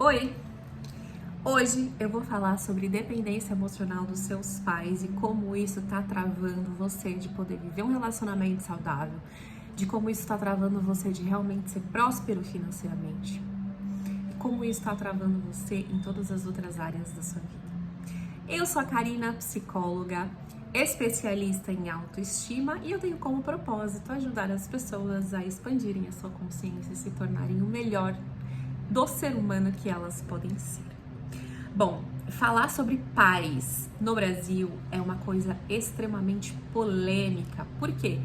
Oi! Hoje eu vou falar sobre dependência emocional dos seus pais e como isso tá travando você de poder viver um relacionamento saudável, de como isso tá travando você de realmente ser próspero financeiramente, e como isso tá travando você em todas as outras áreas da sua vida. Eu sou a Karina, psicóloga, especialista em autoestima e eu tenho como propósito ajudar as pessoas a expandirem a sua consciência e se tornarem o melhor do ser humano que elas podem ser. Bom, falar sobre pais no Brasil é uma coisa extremamente polêmica. Por quê?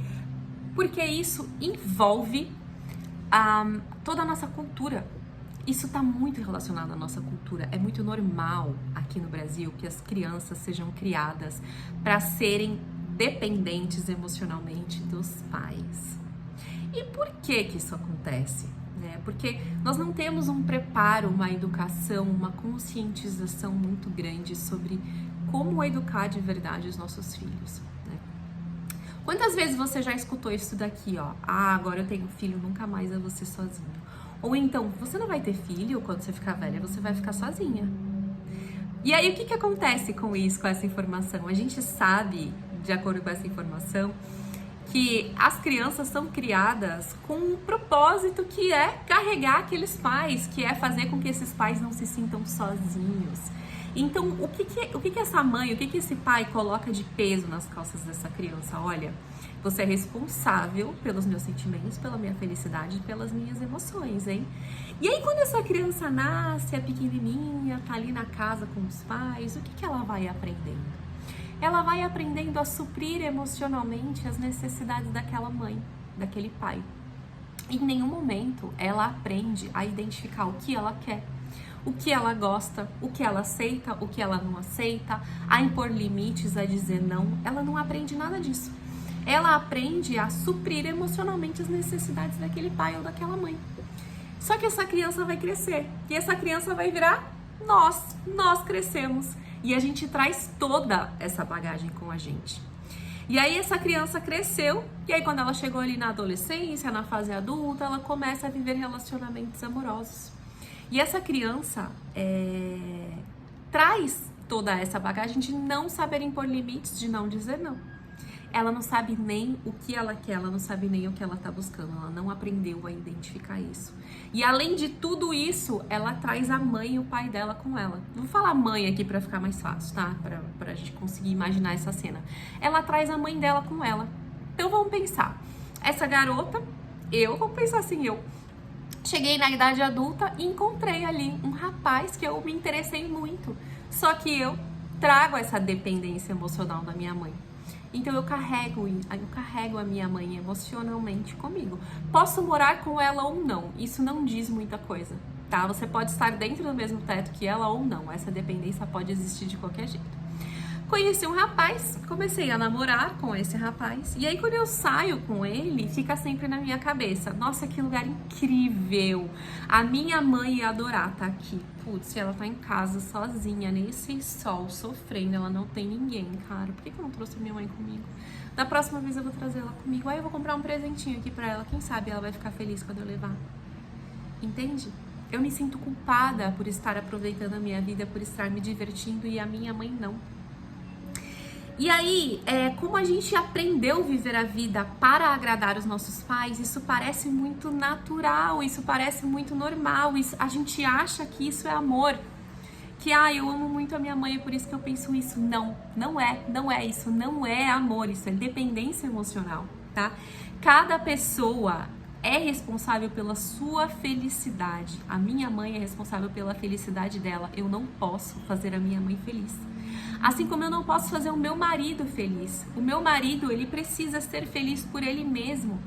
Porque isso envolve toda a nossa cultura. Isso está muito relacionado à nossa cultura. É muito normal aqui no Brasil que as crianças sejam criadas para serem dependentes emocionalmente dos pais. E por que isso acontece? Porque nós não temos um preparo, uma educação, uma conscientização muito grande sobre como educar de verdade os nossos filhos. Quantas vezes você já escutou isso daqui, ó? Ah, agora eu tenho filho, nunca mais eu vou ser sozinho. Ou então, você não vai ter filho quando você ficar velha, você vai ficar sozinha. E aí, o que acontece com isso, com essa informação? A gente sabe, de acordo com essa informação, que as crianças são criadas com um propósito que é carregar aqueles pais, que é fazer com que esses pais não se sintam sozinhos. Então, o que essa mãe, o que esse pai coloca de peso nas costas dessa criança? Olha, você é responsável pelos meus sentimentos, pela minha felicidade, pelas minhas emoções, hein? E aí, quando essa criança nasce, é pequenininha, tá ali na casa com os pais, o que ela vai aprendendo? Ela vai aprendendo a suprir emocionalmente as necessidades daquela mãe, daquele pai. Em nenhum momento ela aprende a identificar o que ela quer, o que ela gosta, o que ela aceita, o que ela não aceita, a impor limites, a dizer não. Ela não aprende nada disso. Ela aprende a suprir emocionalmente as necessidades daquele pai ou daquela mãe. Só que essa criança vai crescer e essa criança vai virar nós crescemos. E a gente traz toda essa bagagem com a gente. E aí essa criança cresceu, e aí quando ela chegou ali na adolescência, na fase adulta, ela começa a viver relacionamentos amorosos. E essa criança traz toda essa bagagem de não saber impor limites, de não dizer não. Ela não sabe nem o que ela quer, ela não sabe nem o que ela tá buscando, ela não aprendeu a identificar isso. E além de tudo isso, ela traz a mãe e o pai dela com ela. Vou falar mãe aqui pra ficar mais fácil, tá? Pra gente conseguir imaginar essa cena. Ela traz a mãe dela com ela. Então vamos pensar, essa garota, vamos pensar assim, eu cheguei na idade adulta e encontrei ali um rapaz que eu me interessei muito. Só que eu trago essa dependência emocional da minha mãe. Então eu carrego a minha mãe emocionalmente comigo. Posso morar com ela ou não, isso não diz muita coisa, tá? Você pode estar dentro do mesmo teto que ela ou não, essa dependência pode existir de qualquer jeito. Conheci um rapaz, comecei a namorar com esse rapaz, e aí quando eu saio com ele, fica sempre na minha cabeça, nossa, que lugar incrível, a minha mãe ia adorar tá aqui. Putz, ela tá em casa sozinha, nesse sol, sofrendo, ela não tem ninguém, cara, por que eu não trouxe minha mãe comigo? Da próxima vez eu vou trazer ela comigo, aí eu vou comprar um presentinho aqui pra ela, quem sabe ela vai ficar feliz quando eu levar. Entende? Eu me sinto culpada por estar aproveitando a minha vida, por estar me divertindo, e a minha mãe não. E aí, como a gente aprendeu a viver a vida para agradar os nossos pais, isso parece muito natural, isso parece muito normal, a gente acha que isso é amor, que eu amo muito a minha mãe, é por isso que eu penso isso. Não é isso, não é amor, isso é dependência emocional, tá? Cada pessoa é responsável pela sua felicidade. A minha mãe é responsável pela felicidade dela, eu não posso fazer a minha mãe feliz. Assim como eu não posso fazer o meu marido feliz. O meu marido, ele precisa ser feliz por ele mesmo.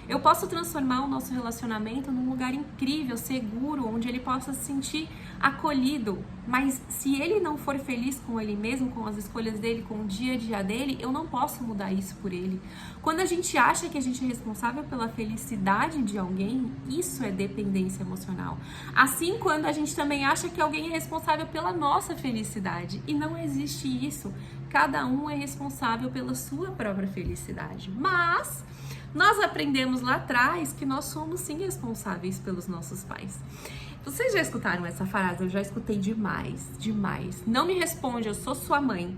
Eu posso transformar o nosso relacionamento num lugar incrível, seguro, onde ele possa se sentir acolhido. Mas se ele não for feliz com ele mesmo, com as escolhas dele, com o dia a dia dele, eu não posso mudar isso por ele. Quando a gente acha que a gente é responsável pela felicidade de alguém, isso é dependência emocional. Assim, quando a gente também acha que alguém é responsável pela nossa felicidade. E não existe isso. Cada um é responsável pela sua própria felicidade. Mas nós aprendemos lá atrás que nós somos sim responsáveis pelos nossos pais. Vocês já escutaram essa frase? Eu já escutei demais, demais. Não me responde, eu sou sua mãe.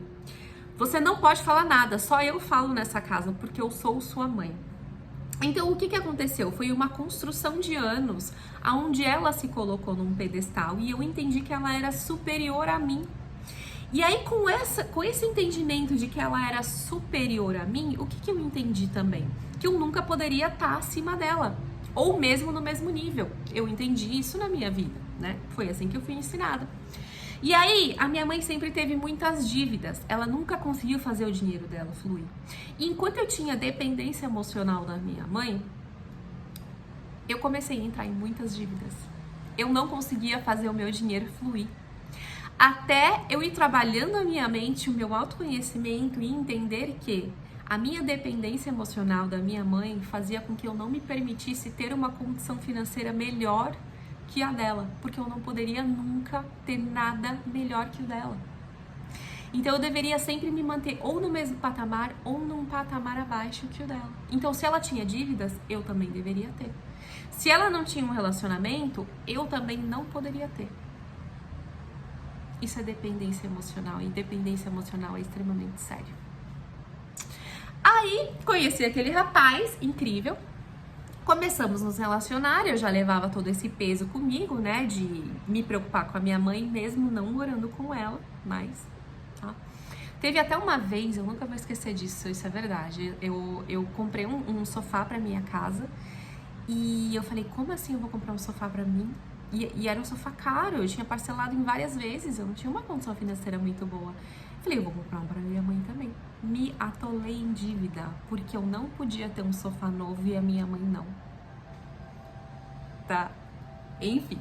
Você não pode falar nada, só eu falo nessa casa, porque eu sou sua mãe. Então, o que aconteceu? Foi uma construção de anos, onde ela se colocou num pedestal e eu entendi que ela era superior a mim. E aí, com esse entendimento de que ela era superior a mim, o que eu entendi também? Que eu nunca poderia estar acima dela, ou mesmo no mesmo nível. Eu entendi isso na minha vida, né? Foi assim que eu fui ensinada. E aí, a minha mãe sempre teve muitas dívidas, ela nunca conseguiu fazer o dinheiro dela fluir. E enquanto eu tinha dependência emocional da minha mãe, eu comecei a entrar em muitas dívidas. Eu não conseguia fazer o meu dinheiro fluir. Até eu ir trabalhando a minha mente, o meu autoconhecimento e entender que a minha dependência emocional da minha mãe fazia com que eu não me permitisse ter uma condição financeira melhor que a dela, porque eu não poderia nunca ter nada melhor que o dela. Então eu deveria sempre me manter ou no mesmo patamar ou num patamar abaixo que o dela. Então se ela tinha dívidas, eu também deveria ter. Se ela não tinha um relacionamento, eu também não poderia ter. Isso é dependência emocional, e dependência emocional é extremamente sério. Aí conheci aquele rapaz incrível. Começamos a nos relacionar, eu já levava todo esse peso comigo, né, de me preocupar com a minha mãe, mesmo não morando com ela, mas, tá? Teve até uma vez, eu nunca vou esquecer disso, isso é verdade, eu comprei um sofá pra minha casa, e eu falei, como assim eu vou comprar um sofá pra mim? E era um sofá caro, eu tinha parcelado em várias vezes, eu não tinha uma condição financeira muito boa. Falei, eu vou comprar um pra minha mãe também. Me atolei em dívida, porque eu não podia ter um sofá novo e a minha mãe não. Tá? Enfim.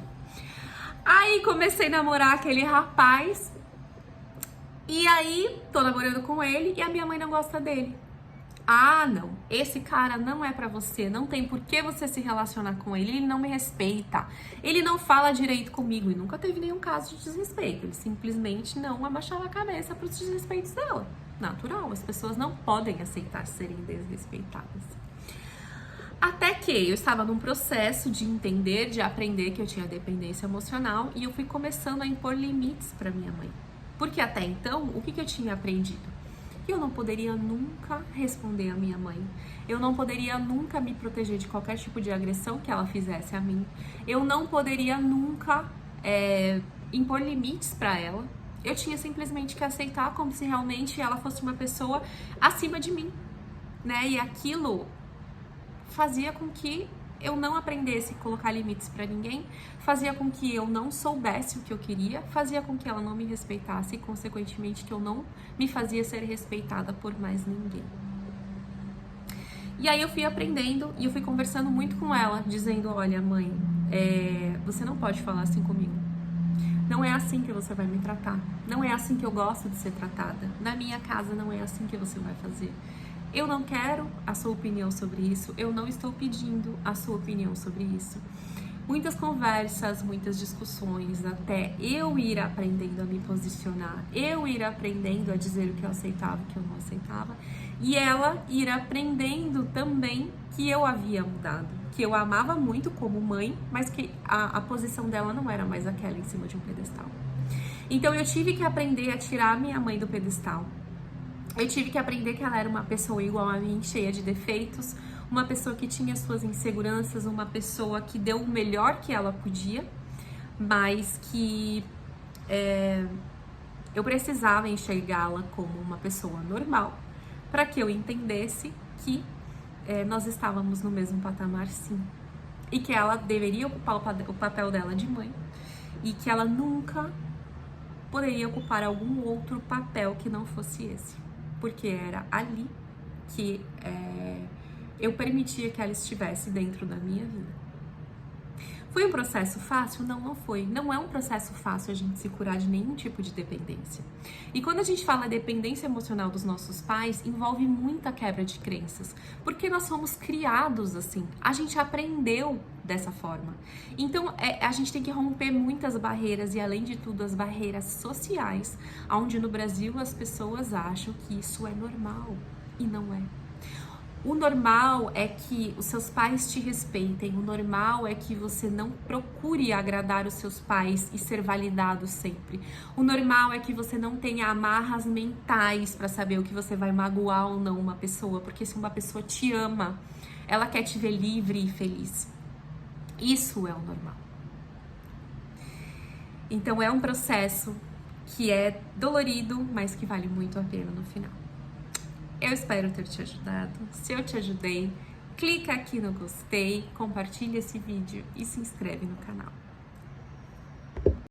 Aí comecei a namorar aquele rapaz, e aí tô namorando com ele e a minha mãe não gosta dele. Ah, não, esse cara não é pra você, não tem por que você se relacionar com ele, ele não me respeita, ele não fala direito comigo, e nunca teve nenhum caso de desrespeito, ele simplesmente não abaixava a cabeça pros desrespeitos dela. Natural, as pessoas não podem aceitar serem desrespeitadas. Até que eu estava num processo de entender, de aprender que eu tinha dependência emocional, e eu fui começando a impor limites pra minha mãe. Porque até então, o que eu tinha aprendido? Que eu não poderia nunca responder a minha mãe. Eu não poderia nunca me proteger de qualquer tipo de agressão que ela fizesse a mim. Eu não poderia nunca impor limites para ela. Eu tinha simplesmente que aceitar como se realmente ela fosse uma pessoa acima de mim, né? E aquilo fazia com que eu não aprendesse a colocar limites para ninguém, fazia com que eu não soubesse o que eu queria, fazia com que ela não me respeitasse e, consequentemente, que eu não me fazia ser respeitada por mais ninguém. E aí eu fui aprendendo e eu fui conversando muito com ela, dizendo, olha, mãe, você não pode falar assim comigo. Não é assim que você vai me tratar. Não é assim que eu gosto de ser tratada. Na minha casa não é assim que você vai fazer. Eu não quero a sua opinião sobre isso, eu não estou pedindo a sua opinião sobre isso. Muitas conversas, muitas discussões, até eu ir aprendendo a me posicionar, eu ir aprendendo a dizer o que eu aceitava e o que eu não aceitava, e ela ir aprendendo também que eu havia mudado, que eu a amava muito como mãe, mas que a posição dela não era mais aquela em cima de um pedestal. Então eu tive que aprender a tirar a minha mãe do pedestal. Eu tive que aprender que ela era uma pessoa igual a mim, cheia de defeitos, uma pessoa que tinha suas inseguranças, uma pessoa que deu o melhor que ela podia, mas que eu precisava enxergá-la como uma pessoa normal, para que eu entendesse que nós estávamos no mesmo patamar, sim, e que ela deveria ocupar o papel dela de mãe, e que ela nunca poderia ocupar algum outro papel que não fosse esse. Porque era ali que eu permitia que ela estivesse dentro da minha vida. Foi um processo fácil? Não, não foi. Não é um processo fácil a gente se curar de nenhum tipo de dependência. E quando a gente fala dependência emocional dos nossos pais, envolve muita quebra de crenças. Porque nós somos criados assim. A gente aprendeu dessa forma. Então, a gente tem que romper muitas barreiras e, além de tudo, as barreiras sociais, onde no Brasil as pessoas acham que isso é normal. E não é. O normal é que os seus pais te respeitem, o normal é que você não procure agradar os seus pais e ser validado sempre. O normal é que você não tenha amarras mentais para saber o que você vai magoar ou não uma pessoa, porque se uma pessoa te ama, ela quer te ver livre e feliz. Isso é o normal. Então é um processo que é dolorido, mas que vale muito a pena no final. Eu espero ter te ajudado. Se eu te ajudei, clica aqui no gostei, compartilha esse vídeo e se inscreve no canal.